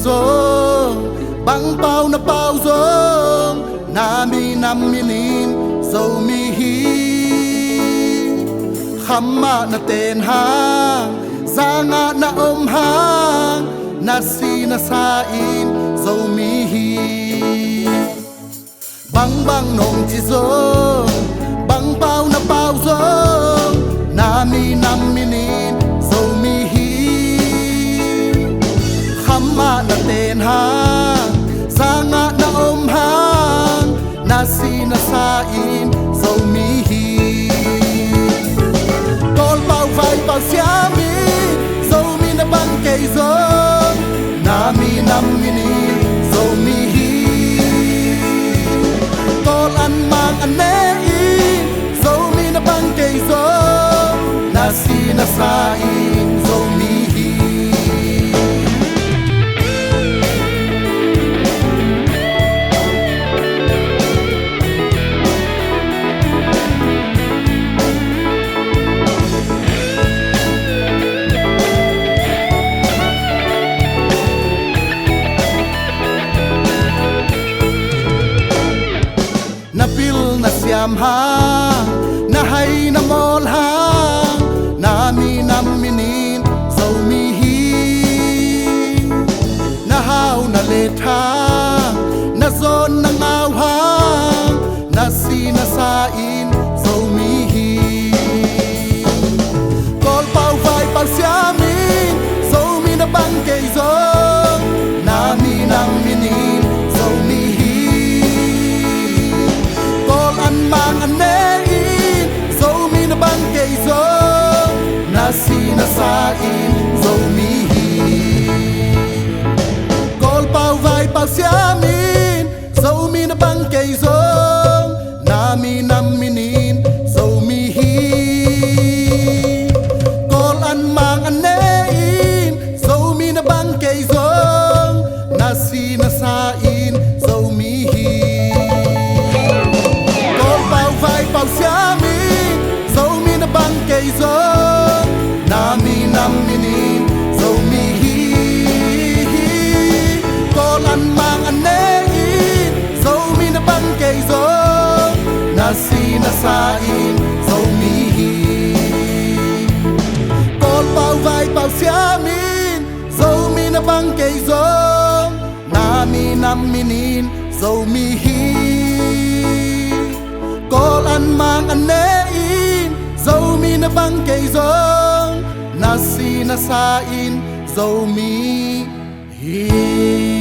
zong bang pau na pau zong nami nam minin zomi hi khama na ten hang zanga na hang na si na sa in zomi hi bang bang nong chi zong bang pau na pau zong nami nam minin zomi hi khama na ten hang zanga na hang na si na sa in zomi hi col pau vai pau siami zomi na bang kay zong nami nam minin zomi hi col an mang an nei zomi na bang kay zong na si na sa in zomi hi na pil na siam hang na hai na mol hang nami nam minin zomi hi na hau na le thang na zon na ngau hang na si na sa in zomi hi col pau vai pau siamin zomi na bang kay zong nami nam minin zomi hi mang an nei zomi na bang kay zong na si na sa in zomi hi col pau vai pau siamin zomi na bang kay zong nami nam minin zomi hi col an mang an nei zomi na bang kay zong na si na sa in zomi hi vai pau siami zomi na bang kay zong nami nam minin zomi hi col an mang an nei zomi na bang kay zong na si na sa in zomi hi col pau vai pau siamin zomi na bang kay zong nami nam minin zomi hi col an mang an nei zomi na bang kay zong na si na sa in zomi hi